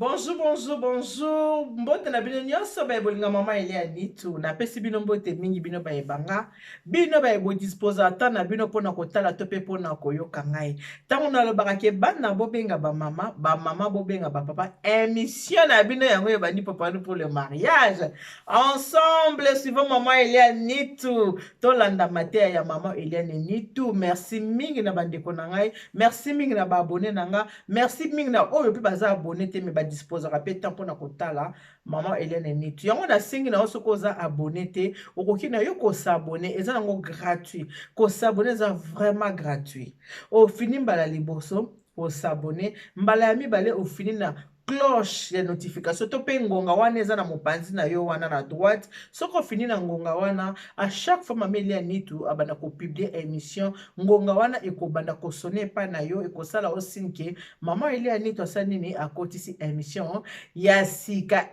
Bonjour, bonjour, bonjour. Mbote na bino nyonso ba ebolinga mama Elia Nitu. Na pesi bino mbote mingi bino ba ebanga. Bino ba ebo dispose ata na bino pona kotala to pe pona koyoka ngai. Tango na lobaka ke bana bobenga ba mama bobenga ba papa. Émission na bino yango ebandi papa nous pour le mariage. Ensemble suivant maman Elia Nitu. Tolanda matea ya mama Elia Nitu. Merci mingi na bandeko na ngai. Merci mingi na ba abonné na nga. Merci mingi na oyo pe baza abonné te me ba dispose rapide temps pour na kotala maman Hélène Nitu. Yango na singi na oso koza abonné te okoki na yo ko s'abonner eza nango gratuit. Ko s'abonner eza vraiment gratuit. Au fini mbala liboso ko s'abonner mbala ya mibale au fini na cloche ya notification to pe ngonga wana eza na mopanzi na yo wana na droite soko fini na ngonga wana à chaque fois mama Elia Nitu abanda ko publier émission ngonga wana ekobanda ko sonner pa na yo ekosala osinke mama Elia Nitu asani ni akotisi émission ya sika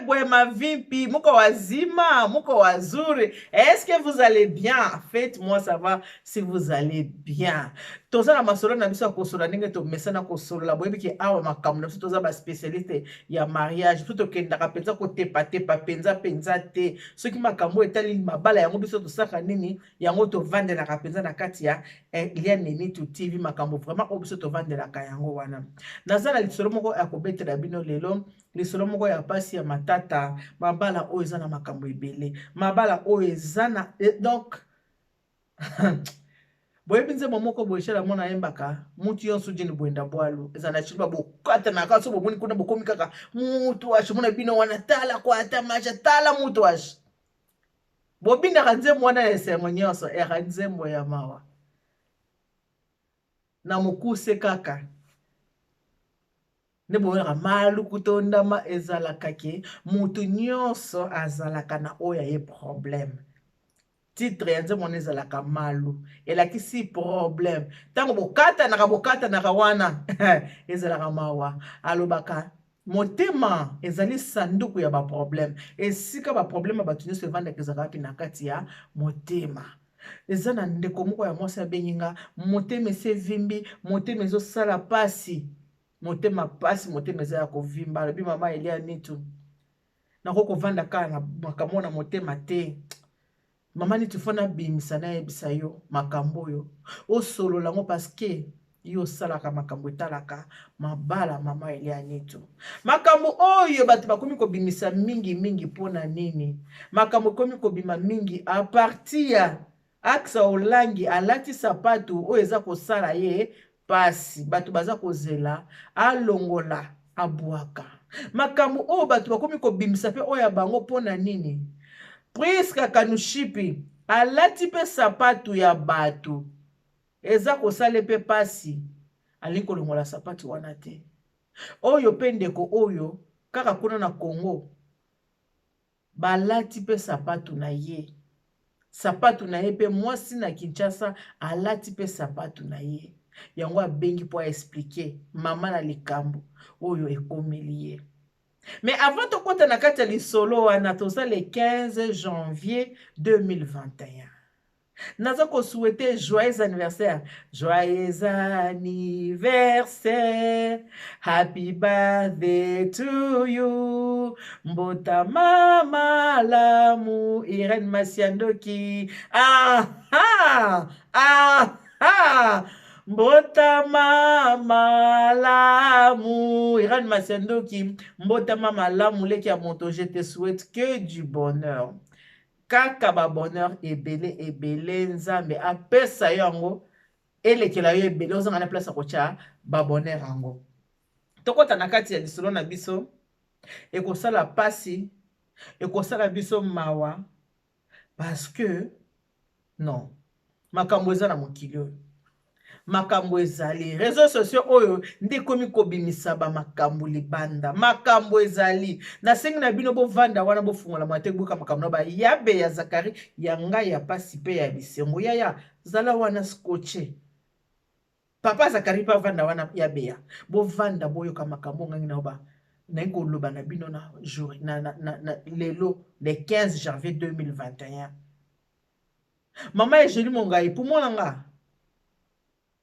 bwe mavimpi muko wazima muko wazuri, est-ce que vous allez bien? Faites-moi savoir si vous allez bien. Toza na masolo na biso kosola ndenge to mesana kosola boyebi ke awa makambo na biso toza ba spécialiste ya mariage tout okendaka penza kotepa tepa penza te soki makambo etali mabala yango biso tosaka nini yango tovandelaka penza na kati ya Elia Nitu TV makambo vraiment oyo biso tovandelaka yango wana. Naza na lisolo moko ya kobetela bino lelo lisolo moko ya pasi ya matata mabala oyo eza na makambo ebele mabala oyo eza na donc boyebi nzembo moko boyeshela mona yembaka mutu yonso jeni bwenda bwalu eza na chiliba bokata na kaso bomoni kuna bokomi kaka mutu washe mona bino wana tala kwa ata macha tala mutu washe bobindaka nzembo wana ya esengo nyonso eka nzembo ya mawa na mokuse kaka nde boyaka maluku to ndama ezalaka ke mutu nyonso azalaka na oyo ye problème. Titre ya nzembo ezalaka malu elakisi problème tango bokata naka wana ezalaka mawa alobaka motema ezali sanduku ya ba problème esika ba problème bato nyonso evandaka ezalaka pi na kati ya motema. Eza na ndeko moko ya mwasi abenginga motema ese vimbi motema ezosala pasi motema pasi motema eza ya kovimba alobi mama Elia Nitu nako kovanda kaka na makambo na motema te. Mama Nitu fona bimisa na yebisa yo makambo oyo osolola ngo parce que yo salaka makambo etalaka mabala mama Elia Nitu. Makambo oyo bato bakomi kobimisa mingi pona nini makambo komi kobima mingi a partir ya aksa olangi alati sapatu oyo eza kosala ye pasi bato baza kozela alongola abwaka makambo oyo bato bakomi kobimisa pe oyo bango pona nini Priska Kanushipi alati pe sapatu ya bato eza kosala pe pasi ali kolongola sapatu wana te oyo pe ndeko oyo kaka kuna na Congo balati pe sapatu na ye pe mwasi na Kinshasa alati pe sapatu na ye yango abengi po expliquer mama na likambo oyo ekomeli ye. Mais avant de compter na kati ya lisolo wana toza le 15 janvier 2021. Naza ko souhaiter joyeux anniversaire. Joyeux anniversaire. Happy birthday to you. Mbota mama lamu Irene Masiandoki. Mbota mama lamu Irene Masiandoki. Mbota mama lamu leki ya moto, je te souhaite que du bonheur. Kaka ba bonheur ebele nzambe apesa yango elekela yo ebele ozanga na place akocha ba bonheur yango. Tokota na kati ya lisolo na biso ekosala pasi ekosala biso mawa parce que non makambo eza na mokili oyo makambo ezali réseaux sociaux oyo nde komi kobimisa ba makambo libanda makambo ezali na sengi na bino bovanda wana bofungola mate buka makambo na ba yabe ya Zakari ya ngai ya pasi pe ya bisengo ya zala wana scotché papa Zakari pa vanda wana yabe ya bovanda boyoka makambo ngangi na ba na ngoloba na bino na jour na lelo le 15 janvier 2021 mama Ejeli Mongai pour moi nga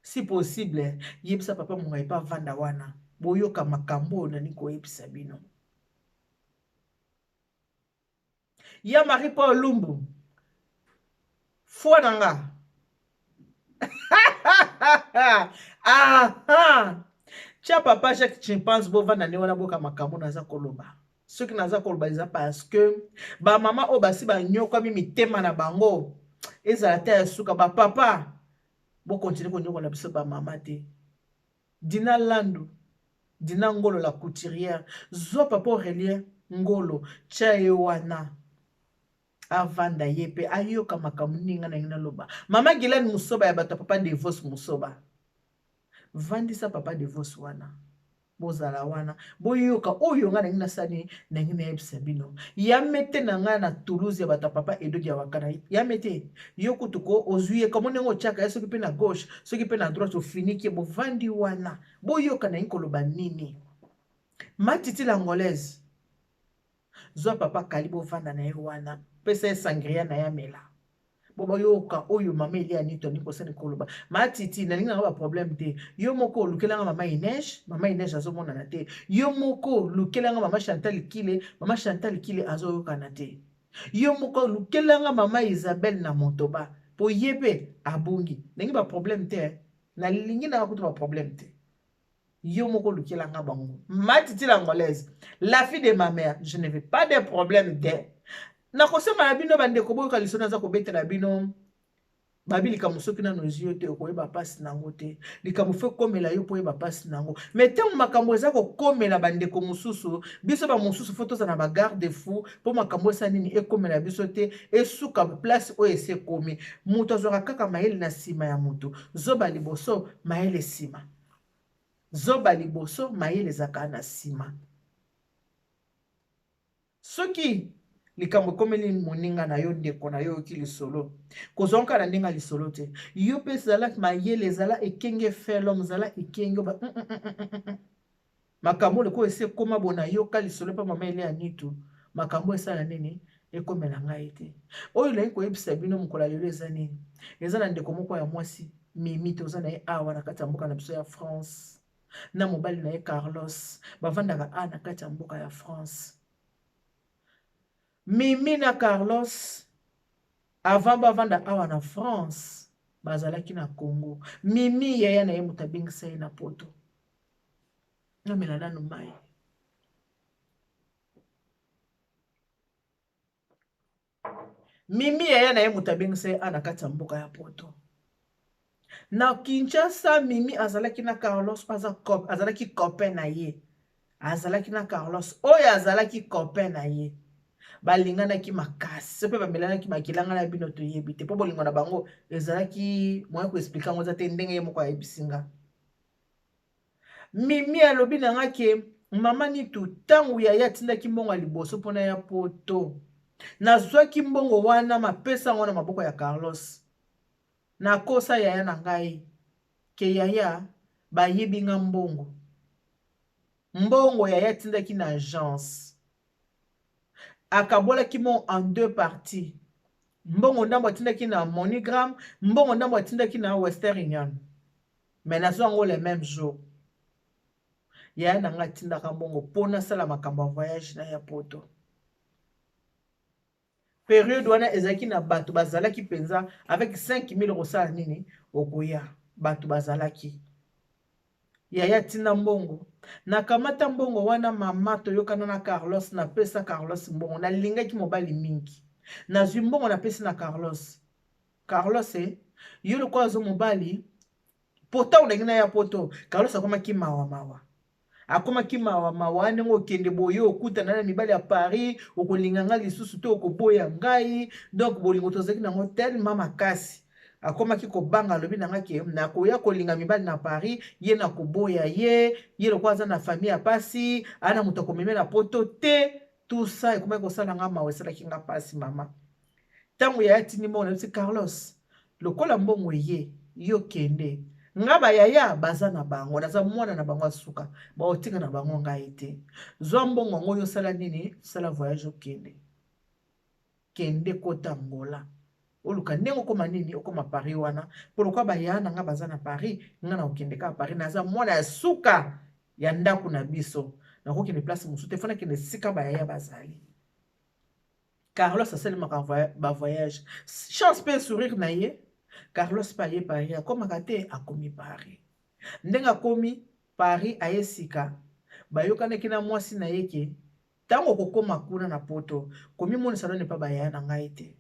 si possible yebisa papa Mongai pa vanda wana boyoka makambo nani koyebisa bino. Ya Marie Paul Lumbu Fouananga. Ah, tia papa Jacques Chimpanze bova na newana boka makambo naza koloba. Ceux qui naza koloba eza parce que ba mama o basi ba nyokwa mi mitema na bango. Ezala ta ya suka ba papa bo continue ko nyokwa na biso ba mama te. Dina Landu, Dina Ngolo la couturière, zo papa Aurélien Ngolo, tia wana. Avanda yepe ayoka makambo ninga na ngina loba. Mama Gilane Musoba ya bato papa divorce Musoba. Vandisa papa divorce wana. Bozala wana. Boyoka oyo nga na ngina sani na ngina yebisa bino. Yamete na nga na Toulouse ya bato papa Edo ya wakana. Yamete yoku tuko ozuye kamone ngo chaka ya soki pe na gauche, soki pe na droite ofiniki bo vandi wana. Boyoka na ngiko loba nini. Matiti l'angolaise. Zwa papa Kalibo vanda na wana. Pesa sangria na ya mela. Boba yoka oyo mama ili anito niko sene koloba. Matiti na ninga ba problème te. Yo moko lukelanga mama Inej azomona na te. Yo moko lukelanga mama Chantal Kile azoyoka na te. Yo moko lukelanga mama Isabelle na Motoba. Po yebe abungi. Ninga ba problème te. Na lingi na kutu ba problème te. Yo moko lukelanga bango. Matiti l'angolaise. La fille de ma mère, je ne veux pas de problème d'elle. Na kosema na bino bandeko boyoka liso naza kobetela bino babili kamusoki na nozio te koyeba pasi nango te likamu fe komela yo poyeba pasi nango mais tango makambo eza kokomela bandeko mususu biso ba mususu foto za na ba garde fou po makambo esa nini ekomela biso te esuka place o ese komi mutu azwaka kaka mayele na sima ya mutu zoba liboso mayele sima zoba liboso mayele zaka na sima soki likambo komeli moninga na yo ndeko na yo ki lisolo kozonka na ndinga lisolo te yo pe zala mayele zala ekenge felom zala ekenge ba makambo le ko ese koma bona yo ka lisolo pa mama ele anitu makambo esa na nini ekomela ngai te oyo la ko yebisa bino mukola lelo eza nini eza na ndeko moko ya mwasi Mimi toza na ye awa na kati ya mboka na biso ya France na mobali na ye Carlos bavandaka a na kati ya mboka ya France. Mimi na Carlos avant bavanda awa na France bazalaki na Congo. Mimi yaya na ye mutabingisa ye na poto na melanano mai. Mimi yaya na ye mutabingisa ye ana kati ya mboka ya poto. Na Kinshasa Mimi azalaki na Carlos azalaki copain na ye. Azalaki na Carlos oyo azalaki copain na ye. Balingana ki makasi sope bamelana ki makilanga na bino to yebite po bolingo na bango ezalaki moya ko expliquer ngo za te ndenge ye moko ayebisinga. Mimi alobi na nga ke mama nitu tangu yaya tindaki mbongo liboso pona ya poto nazwaki mbongo wana mapesa ngo na maboko ya Carlos na kosa yaya na ngai ke yaya bayebi nga mbongo yaya tindaki na agence akabolaki mo en deux parties. Mbongo ndambo atindaki na MoneyGram, mbongo ndambo atindaki na Western Union. Mais nazo ngo le même jour. Ya na nga tindaka mbongo pona sala makambo voyage na ya poto. Période wana ezaki na bato bazalaki penza avec 5000 rosala nini okoya bato bazalaki. Yaya tinda mbongo na kamata mbongo wana mama toyokana na Carlos na pesa Carlos mbongo na lingaki mobali mingi na zwi mbongo na pesa na Carlos yo kwa zo mobali pota unengina ya poto Carlos akomaki mawa ndenge okende boyo okutana na mibali ya Paris okolinganga lisusu to okoboya ngai donc bolingo tozaki na hotel mama kasi akomaki kobanga lobi na ngaki na koya kolinga mibali na Paris ye na koboya ye lokwa aza na famille ya pasi ana muto komemela poto te tout ça ekomaki kosala nga mawa esalaki nga pasi mama tango ya tini mbongo na Carlos lokola mbongo ye yo kende nga bayaya baza na bango naza mwana na bango asuka baotika na bango ngai te zwa mbongo ngo yo sala nini sala voyage kende kota Angola oluka ndenge okoma nini okoma Paris wana polokwa bayana nga baza na Paris nga na okende ka Paris naza mwana ya suka ya ndako na biso nakokende place mosusu te fona kende sika bayaya bazali. Carlos asalimaka bavoyage chance mpe sourire na ye. Carlos mpe aye Paris akomaka te akomi Paris. Ndenge akomi Paris aye sika bayokanaki na mwasi na ye ke ntango okokoma kuna na poto komimonisa nani mpa bayaya na ngai te.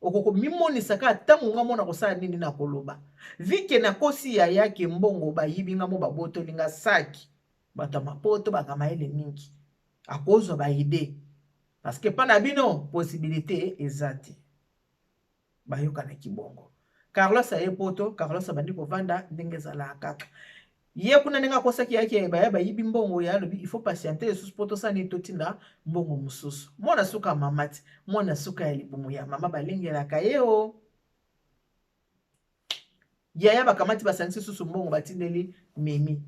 Okokomimonisaka ntango nga mona kosala nini na koloba vike nakosi yaya ke mbongo bayibi nga mo babotoli nga saki bato ya mapoto bakamayele mingi akozwa baide parce que pa na bino possibilité eza te bayokanaki bongo. Carlos aye poto, Carlos abandi kovanda ndenge ezalaka kaka ye kuna ndenge akosaki yake baya bayibi mbongo ya alobi il faut patienter lisusu po tosala nini totinda mbongo mosusu. Mwana suka mama ti mwana suka ya libumu ya mama balengelaka ye o yaya bakamati basangisi susu mbongo batindeli Mimi.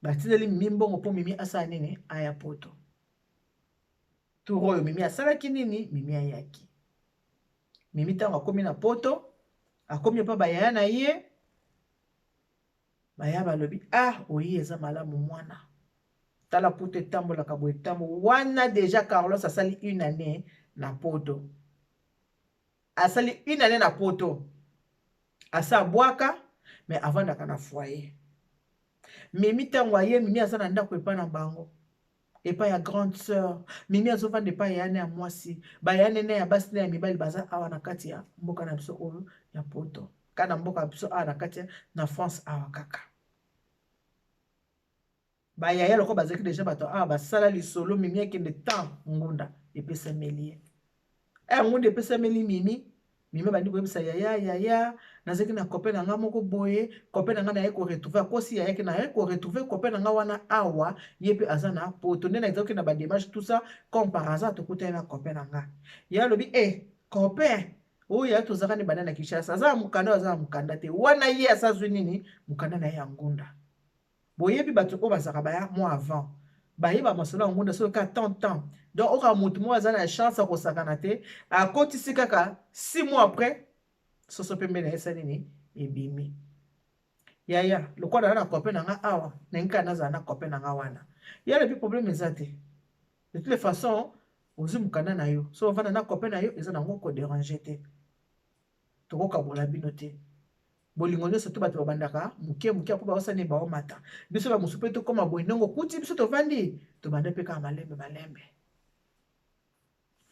Batindeli Mimi mbongo po Mimi asala nini aya poto. Turo oyo Mimi asalaki nini Mimi ayaki. Mimi ntango akomi na poto akomi pa bayaya na ye baya balobi oyi eza malamu mwana tala poto etambolaka boye etambo wana deja Carlos asali une année na poto. Asali une année na poto asa bwaka mais avandaka na foyer. Mimi ntango aye Mimi aza na ndako epa na bango epa ya grande sœur. Mimi azovanda epa ya yane ya mwasi bayane ne ya basi ne ya mibali baza awa na kati ya mboka na biso oyo ya poto kana mboka na biso awa na kati ya na France awa kaka. Bayaya loko bazaki deja bato awa basala lisolo Mimi akende temps ngunda epesameli ye. Ngunda epesameli Mimi bandi koyebisa yaya nazaki na copain na nga moko boye copain na nga na ye ko retrouver akosi yaya ke na ye ko retrouver copain na nga wana awa ye pe aza na poto nde na exauki na ba démarche tout ça comme par hasard tokutana na copain na nga ya lobi copain oyo ya tozaka ne bana na Kinshasa aza mukanda te wana ye asazwi nini mukanda na ye ya ngunda boyebi bato ko bazaka baya mois avant bayeba masolo ya ngunda so ka temps donc oka mutu mo aza na chance ya kosakana te akotisi kaka 6 mois après soso pembe na esa nini ebimi yaya lokola na copain na nga awa na nka naza na copain na nga wana ya le problème eza te de toute façon ozi mukanda na yo so vana na copain na yo eza nango ko déranger te tokoka bola bino te bolingo nyonso to bato babandaka muke po baosani baomata biso bamosu mpe tokoma boye ndenge okuti biso tovandi tobanda mpe kaka malembe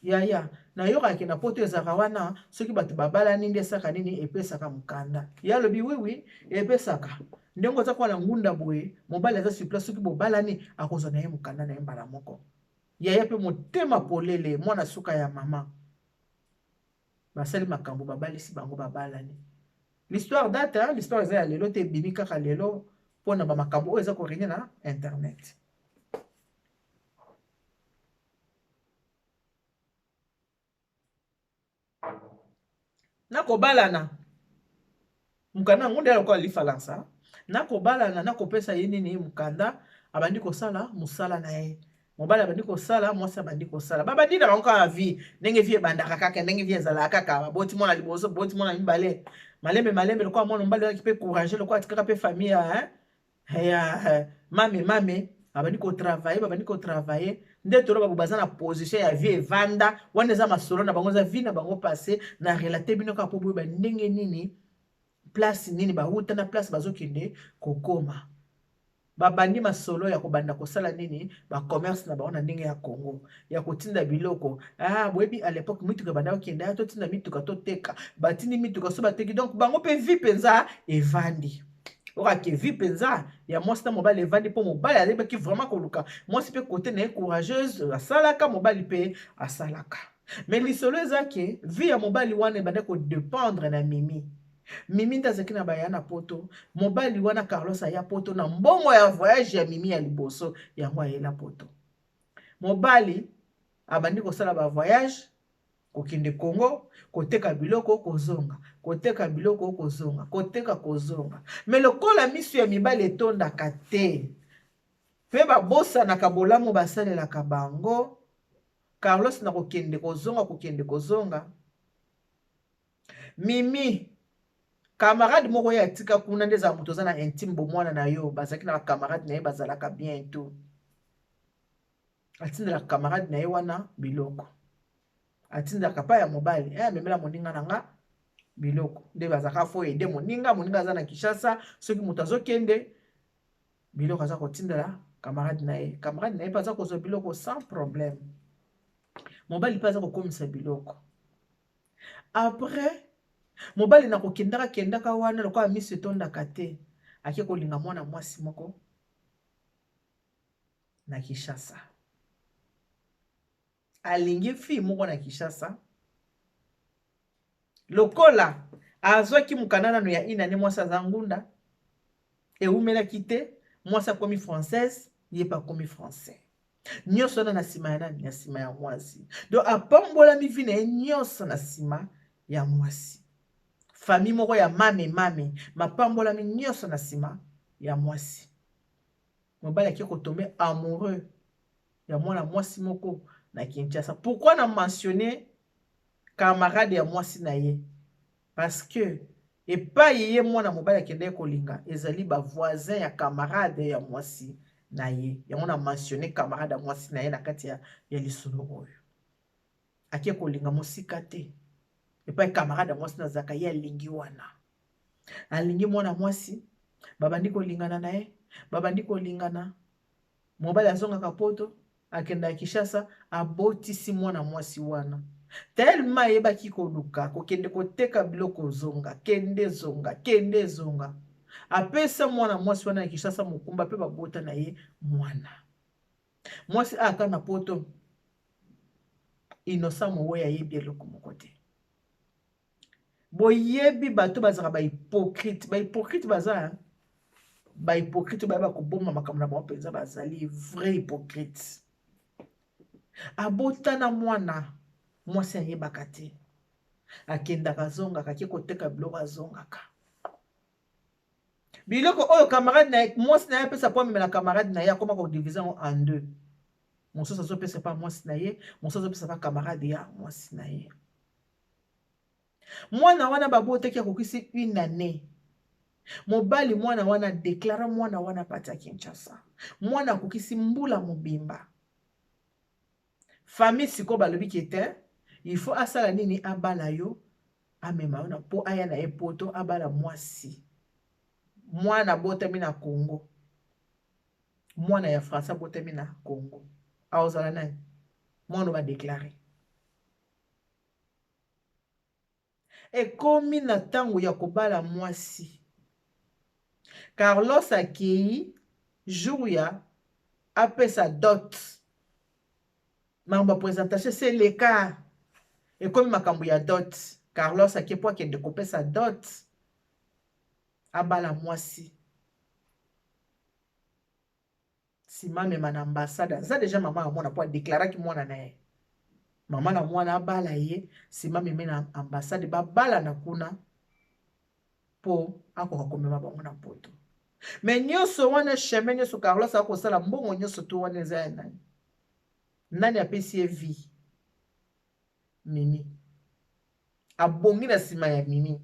yaya nayokaki na poto ezaka wana soki bato babalani nde esaka nini epesaka mukanda ya lobi wiwi epesaka ndenge oza kwana ngunda boye mobali aza sur place soki bobalani akozwa na ye mukanda na ye mbala moko yaya mpe motema polele mwana suka ya mama basali makambo babalisi bango babalani. L'histoire date, l'histoire eza ya lelo te ebimi kaka lelo mpona bamakambo oyo eza korenie na internet. Nakobalana mukanda ngunde lokola lifalansa nakobalana nakopesa ye nini mukanda abandi kosala musala na ye mobali abandi kosala mwasi abandi kosala babandi na bango kaka vie ndenge vie ebandaka kaka ndenge vie ezalaka kaka boti mwana liboso boti mwana mibale malembe lokola mwana mobali oyo mpe courage lokola atikaka mpe famille ya mame abandi kotravaille nde tolo babo baza na position ya vie evanda wana eza masolo na bango eza vie na bango passé na relate bino kaka mpo boyeba ndenge nini place nini bauta na place bazokende kokoma babandi masolo ya kobanda kosala nini ba commerce na bango na ndenge ya Congo ya kotinda biloko boyebi à l'époque mituka banda okende totinda mituka toteka batindi mituka so bateki donc bango mpe vie penza evandi okake vie penza ya mwasi na mobali evandi mpo mobali ayebaki vraiment koluka mwasi mpe kote na ye courageuse asalaka mobali mpe asalaka mais lisolo ezake vie ya mobali wana ebanda kodépendre na Mimi ndazaki na baya na poto mobali wana Carlos aya poto na mbongo ya voyage ya Mimi ya liboso yango ayela poto mobali abandi kosala ba voyage kokende Congo koteka biloko kozonga kozonga mais lokola misu ya mibali etondaka te pe babosanaka bolamu basalelaka bango Carlos na kokende kozonga Mimi camarade moko ya tika kuna ndeza moto za na intime bomwana na yo bazaki na camarade na ye bazalaka bien tout atindela camarade na ye wana biloko atindela pa ya mobali amemela moninga nanga biloko nde bazaka fo ede moninga aza na Kinshasa soki moto azokende biloko aza kotindela camarade na ye paza kozwa biloko sans problème mobali paza kokomisa biloko après mobali na kendaka wana lokola miso etondaka te ake kolinga mwana mwasi moko na Kinshasa alingi fi moko na Kinshasa lokola azwaki mukanda no ya inane mwasi aza ngunda eumelaki te mwasi akomi française ye pa komi français nyonso na nsima ya nani na nsima ya mwasi donc apambolami vi na ye nyonso na nsima ya mwasi famille moko ya mame mapambolami nyonso na nsima ya mwasi mobali ake kotombe amoureux ya mwana mwasi moko na Kinshasa. Pourquoi na mentionné camarade ya mwasi na ye? Parce que epai ye mwana mobali akende kolinga ezali ba voisin ya camarade ya mwasi na ye. Yango na mentionné camarade ya mwasi na ye na kati ya lisolo oyo. Ake kolinga mosika te. Epai camarade ya mwasi na zaka ye alingi wana. Alingi mwana mwasi babandi kolingana na ye, babandi kolingana. Mobali azongaka poto akenda Kinshasa abotisi mwana mwasi wana. Tellement yebaki koluka kokende koteka biloko zonga kende zonga apesa mwana mwasi wana na Kinshasa mokumba pe babota na ye mwana mwasi aka na poto innocent mowe ayebi eloko moko te boyebi bato bazaka ba hypocrite baza ba hypocrite ba koboma makambo na bango penza bazali vrai hypocrite abota na mwana mwasi ayebaka te akendaka azongaka ake koteka biloko azongaka biloko oyo camarade na mwasi na ye apesa po amemela camarade na ye akoma kodivise yango en deux mosusu azopesa pa mwasi na ye mosusu azopesa pa camarade ya mwasi na ye mwana wana babotaki akokisi une année mobali mwana wana deklara mwana wana pati ya Kinshasa mwana akokisi mbula mobimba famille siko balobi kete il faut asala nini abala yo amema yo na po aya na ye poto abala mwasi mwana botami na Congo mwana ya France botami na Congo aozala nani mwana ba déclarer ekomi na tango ya kobala mwasi Carlos akei jour ya apesa dot mambo présentation c'est le cas ekomi makambo ya dot Carlos akepo akende kopesa dot abala mwasi sima mema na ambassade aza deja mama ya mwana po adeklaraki mwana na ye mama na mwana abala ye sima meme na ambassade babala na kuna po akoka komema bango na poto me nyonso wana chemin nyonso Carlos akosala mbongo nyonso to wana eza ya nani apesi ye vie Mimi abongi na nsima ya Mimi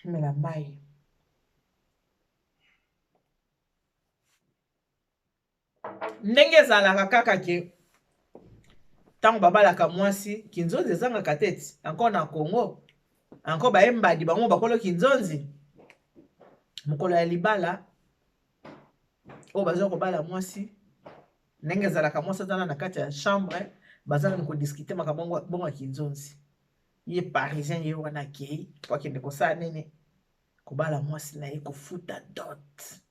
mela mai ndenge ezalaka kaka ke ntango babalaka mwasi kinzonzi ezangaka tete encore na Congo encore bayembadi bango bakolo kinzonzi mokolo ya libala oyo bazwa kobala mwasi ndenge ezalaka mwasi azala na kati ya chambre bazala na kodiskute makambo bongo ya kinzonzi ye parisien ye wana akei po akende kosala nini kobala mwasi na ye kofuta dot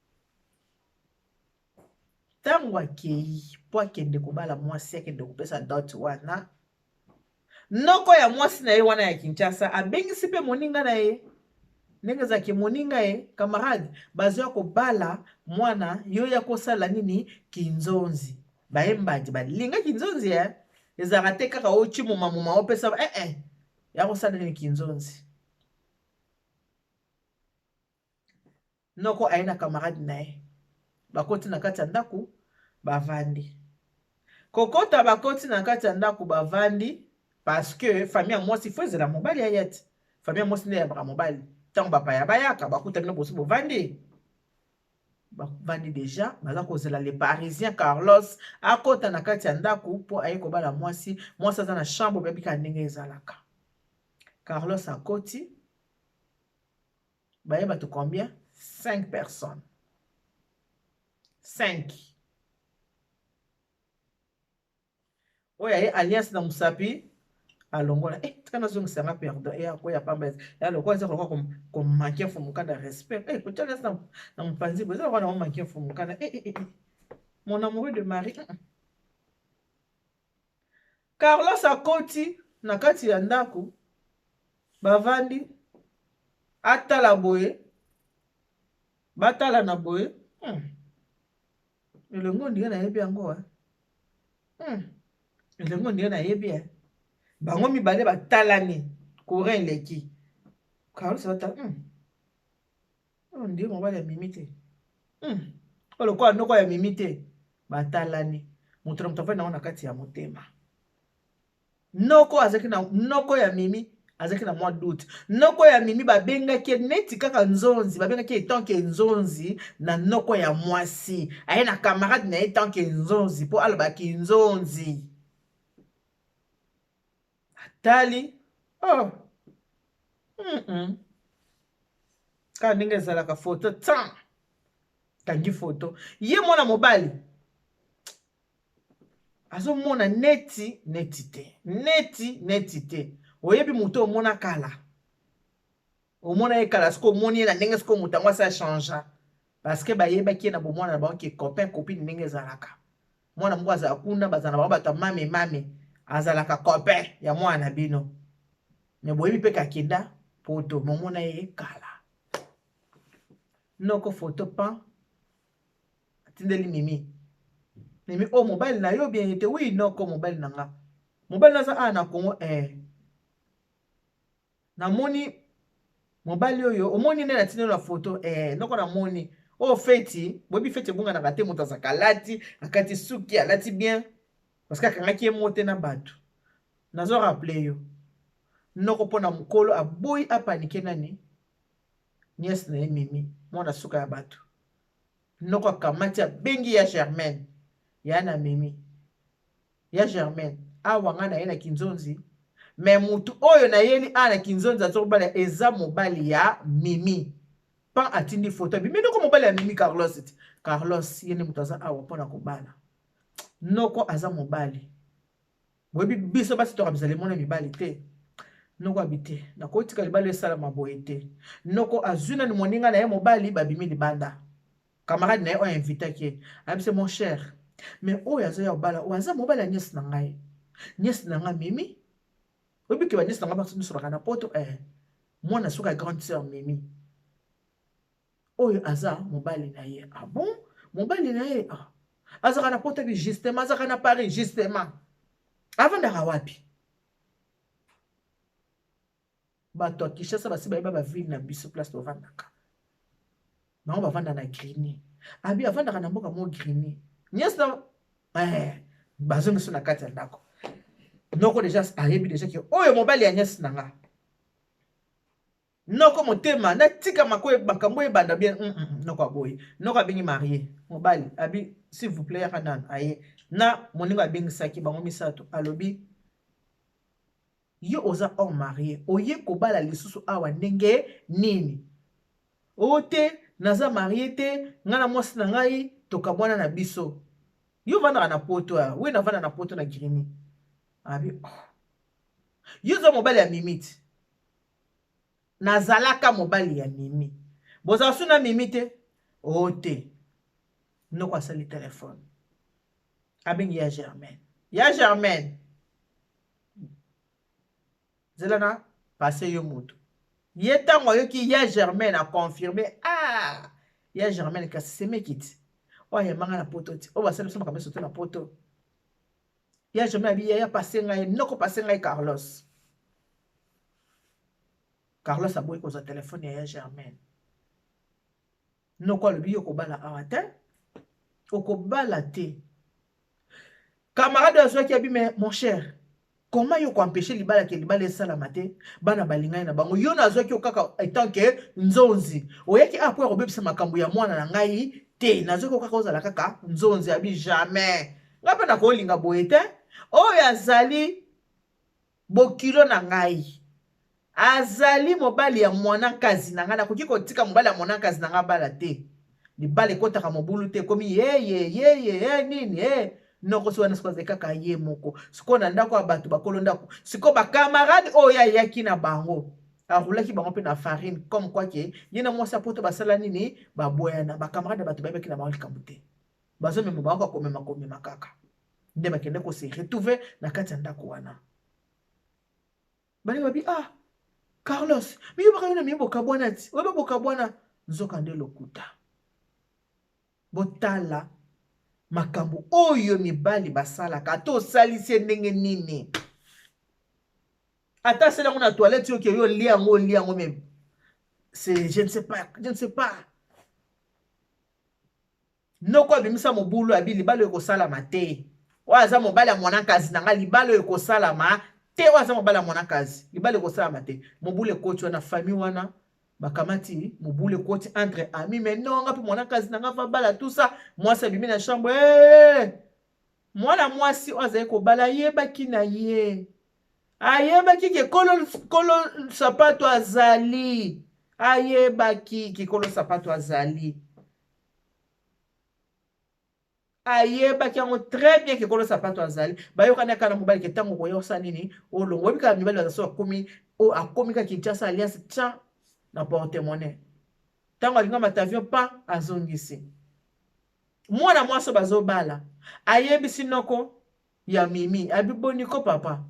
ntango akei po akende kobala mwasi akende kopesa dot wana noko ya mwasi na ye wana ya Kinshasa abengisi mpe moninga na ye ndenge ezalaki moninga ye camarade bazwa kobala mwana yo ya kosala nini kinzonzi bayembadi balinga kinzonzi ya ezalaka te kaka ochi momamoma opesa ya kosala nini kinzonzi noko aye na camarade na ye bakoti na kati ya ndako bavandi kokota bakoti na kati ya ndako bavandi parce que famille moi si faut ezala mobali ya yet famille moi nde ya mobali ntango bapaya bayaka bakuta bino bosi bovandi bavandi déjà baza kozela le parisien Carlos akota na kati ya ndako mpo aye kobala mwasi aza na chambre bayebika ndenge ezalaka. Carlos akoti baye bato combien 5 personnes 5 oyo aye alliance na mosapi alongola tika nazongisanga pardon akoya pamba ya lokola eza kolokwa komanke mfumukanda respect kotia alliance na mopanzi bo eza lokwa na momanke mfumukanda mon amoureux de Marie Carlos akoti na kati ya ndako bavandi atala boye batala na boye elongo ndenge nayebi yango elongo ndenge nayebi bango mibale batalani courant eleki Carlos batala ndenge mobali ya mimi te olokola noko ya mimi te batalani moto na moto afai nango na kati ya motema noko azalaki na noko ya mimi azalaki na mwa doute noko ya mimi babengaki neti kaka nzonzi babengaki etanke nzonzi na noko ya mwasi aye na camarade na ye tanke nzonzi mpo alobaki nzonzi atali kaka ndenge ezalaka foto tan tangi foto ye mwana mobali azomona neti te oyebi moto omona kala omona ye kala siko omoni ye na ndenge siko moto yango asa changea parce que bayebaki ye na bomwana na bango ke copain copine ndenge ezalaka mwana moko azala kuna bazala na bango bato ya mame azalaka copain ya mwana na bino me boyebi mpe kakenda poto momona ye kala noko foto pan atindeli mimi o mobile na yo bien ete oui noko mobile na nga mobile naza na Congo namoni mobali oyo omoni nde natindi na foto noko namoni o feti boyebi feti ebunganaka te moto azaka alati akati suki alati bien parce que akangaki ye mote na bato nazo rappele yo noko mpona mokolo aboyi apanike nani niese na ye mimi mwana suka ya bato noko akamati abengi ya Germaine ya na mimi ya Germaine awanga na ye na kinzonzi me mutu oyo na yeli na kinzonzi azobala eza mobali ya mimi pan atindi foto bimi noko mobali ya mimi Carlos ye ne mutu aza awa mpona kobala noko aza mobali boyebi biso basi tokabisa mona mibali te noko abite nakotika libala esalama boye te noko azwi nani moninga na ye mobali babimi libanda camarade na ye oyo invitaki abise mon cher mais oyo azo ya kobala oyo aza mobali ya niese na nga mimi oyebiki baniese na nga basomisolaka na poto mwana suka ya grande sœur mimi oyo aza mobali na ye bon mobali na ye azaka na poto bi justement azaka na Paris justement avandaka wapi bato ya Kinshasa basi bayeba bavile na biso place tovandaka bango bavanda na Grigny abi avandaka na mboka mo Grigny niese na bazongiso na kati ya ndako noko deja ayebi deja ke oyo mobali ya niese na nga noko motema natika makambo ebanda bien noko aboyi noko abengi marie mobali abi s'il vous plaît yaka nano aye na moningo abengisaki bango misato alobi yo oza hors marié oye kobala lisusu awa ndenge nini o te naza marié te nga na mwasi na ngai tokabwana na biso yo vandaka na poto we navanda na poto na Grigny abi yo oza mobali ya mimi te nazalaka mobali ya mimi bozala su na mimi te o te noko asali telefone abengi ya Germaine zela na pase yo moto ye ntango ayoki ya Germaine aconfirme ya Germaine kasi semeki ti oyo ayembanga na poto ti oyo basali biso makambo esoto na poto ya Germaine abi ya pase ngai noko pase ngai Carlos aboyi kozwa telefone ya Germaine noko alobi yo kobala awa te okobala te camarade azwaki abi mais mon cher Comment yo ko empêcher libala ke libala esala mate bana balingai na bango yo nazwaki okaka etant que nzonzi oyaki apo ko bebisa makambo ya mwana na ngai te nazwaki okaka ozala kaka nzonzi abi jamais ngapa na ko linga boye te oyo azali bokilo na ngai azali mobali ya mwana kazi na ngai nakoki kotika mobali ya mwana kazi na ngai bala te libala ekotaka mobulu te komi ye nini noko so wana sikoze kaka ye moko siko na ndako ya bato bakolo ndako siko ba camarade oyo ayaki na bango arulaki bango pe na farine comme quoi que ye na mwasi poto basala nini baboyana ba camarade bato bayebaki na bango likambo te bazomema bango komema kaka nde bakende kose retrouver na kati ya ndako wana bali babi Carlos miyo bakayona miyo bokabwana ti oyo bokabwana nzoka nde lokuta botala makambo oyo mibali basalaka to salisi ndenge nini ata sela na toilette yo ke yo liango même c'est je ne sais pas noko abimisa mobulu abi libalo ekosala mate waza mobali ya mwana kazi nanga libalo ekosala ma te waza mobali ya mwana kazi libalo ekosala mate mobulu ekoti wana famille wana bakamati mobule koti entre amis mais non nga pe mwana kazi nanga va bala tout ça moi ça bimi na chambre mwana mwasi azali ko bala yebaki na ye ayebaki ke kolo sapato azali ayebaki ke kolo sapato azali ayebaki yango très bien ke kolo sapato azali bayokani aka na mobali ke ntango koyosa nini olongo oyebi kaka mibali bazaso akomi kaka Kinshasa alliance tiens na porte-monnaie tango alinga matavion pa azongisi mwana mwasi bazobala ayebisi noko ya mimi abiboniko papa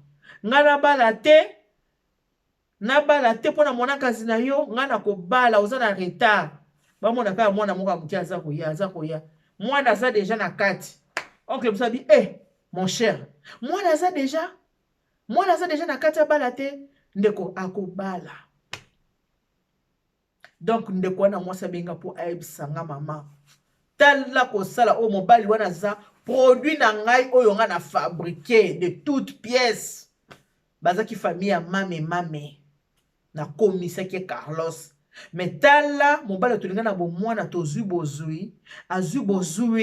nga nabala te mpona mwana kazi na yo nga na kobala oza na retard bamona kaka mwana moko amuki aza koya mwana aza deja na kati oncle mosabi mon cher mwana aza deja na kati abala te ndeko akobala. Donc ndeko wana mwasi abenga po ayebisa nga mama tala kosala o mobali wana za produit na ngai oyo nga na fabriquer de toutes pièces bazaki famille ya mame na komisaki Carlos mais tala mobali tolinga na bomwana tozui bozui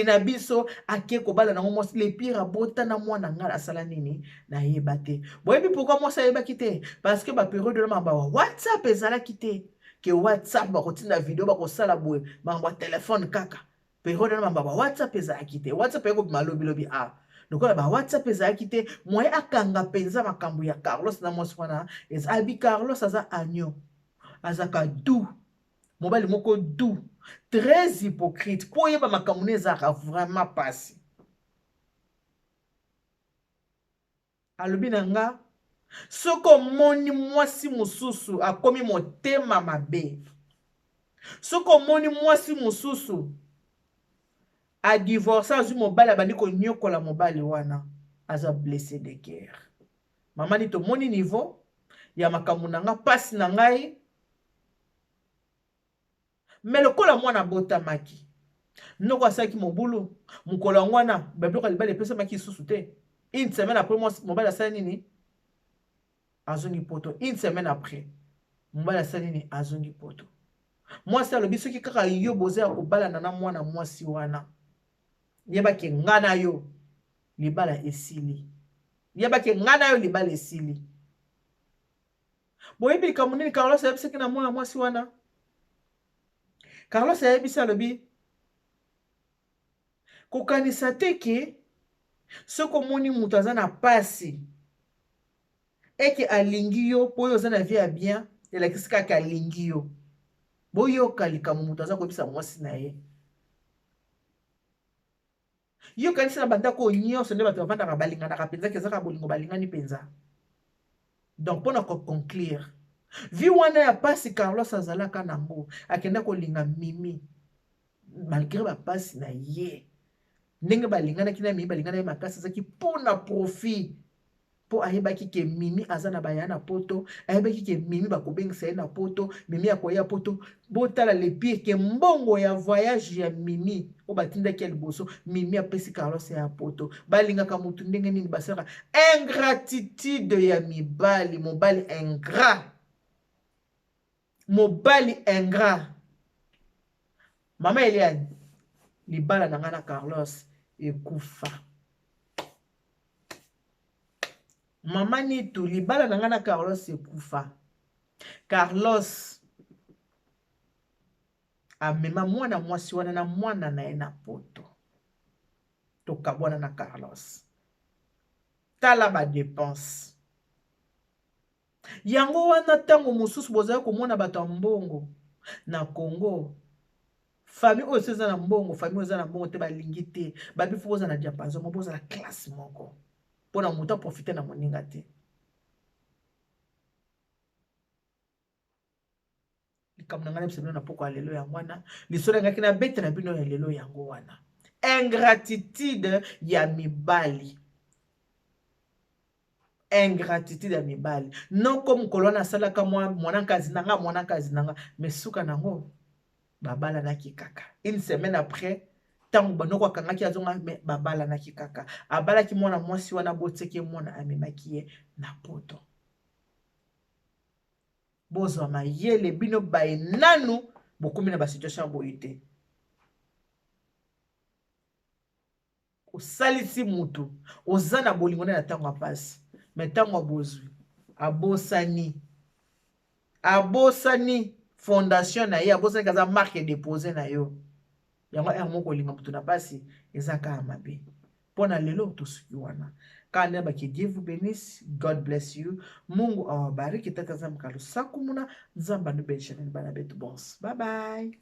na biso ake kobala na mwasi le pire abota na mwana nga asala nini na yeba te boyebi pourquoi mwasi ayebaki te parce que ba période na mabawa WhatsApp ezalaki te ke WhatsApp bakotinda video bakosala boye mambo telefone kaka période na mamba WhatsApp ezalaki te WhatsApp eko malobi lokola ba WhatsApp ezalaki te moye akanga penza makambo ya Carlos na mwasi wana abi Carlos aza agneau azaka doux mobali moko doux très hypocrite po yeba makambo ne ezaka vraiment pasi alobi na nga soko moni mwasi mususu akomi motema mabe soko moni mwasi mususu a divorcé azwi mobali abandi konyokola mobali wana aza blessé de cœur mama ni tomoni niveau ya makambo na nga pasi na ngai mais lokola mwana botamaki noko asalaki mobulu mokolo yango wana babiloko libala epesamaki lisusu te une semaine après mobali asali nini azongi poto une semaine après mobali asali nini azongi poto mwasi alobi soki kaka yo boza ya kobalana na mwana mwasi wana yebaki nga na yo libala esili boyebi likambo nini Carlos ayebisaki na mwana mwasi wana Carlos ayebisi alobi kokanisa te ke soki omoni moto aza na pasi eke alingi yo po oyo oza na vie ya bien elakisi kaka alingi yo boyoka likambo moto aza koyebisa mwasi na ye yo kanisa na bandako nyonso nde bato bavandaka balinganaka mpenza kezaka bolingo balingani mpenza donc mpona koconclure vi wana ya pasi Carlos azalaka nango akenda kolinga mimi malgré bapasi na ye ndenge balinganaki na mimi balingana ye makasi azaki mpona profit po ayebaki ke Mimi aza na baya na poto, ayebaki ke Mimi bakobengisa ye na poto, Mimi akoya poto. Botala le pire ke mbongo ya voyage ya Mimi o batindaki ya liboso, Mimi apesi Carlos ya poto. Balingaka mutu ndenge nini basaka ingratitude ya mibali, mobali ingrat. Mobali ingrat. Mama Eliane, libala na nga na Carlos ekufa. Mama Nitu, libala na nga na Carlos ekufa. Carlos amema mwana mwasi wana na mwana na ye na poto. Tokabwana na Carlos. Tala ba dépense. Yango wana tango mosusu bozala komona bato ya mbongo na Congo. Famille oyo eza na mbongo, famille oyo eza na mbongo te balingi te. Babi fo boza na diapason, mo boza na classe moko. Pona moto profiter na moninga te. Likambo na ngana bisebino na poko ya lelo yango wana. Lisolo ngaki na bete na bino ya lelo yango wana. Ingratitude ya mibali. Ingratitude ya mibali. Non comme kolona salaka mwana kazi nanga mesuka nango babala naki kaka. Une semaine après tango banoko akangaki azonga babala naki kaka. Abala ki mwana mwasi wana boteke mwana amemaki ye na poto. Bozwa mayele bino bae nanu bokumi na ba situation boyite. Osalisi mutu ozana bolingo na tango apasi. Metango abozwi abosani fondation na ye abosani kaza marque déposé na yo yango moko linga mutu na basi ezaka mabe pona lelo tosuki wana kana ba Dieu vous bénisse, God bless you, Mungu awabariki tata zamka lusaku muna nzamba nubesha bana betu bons, bye bye.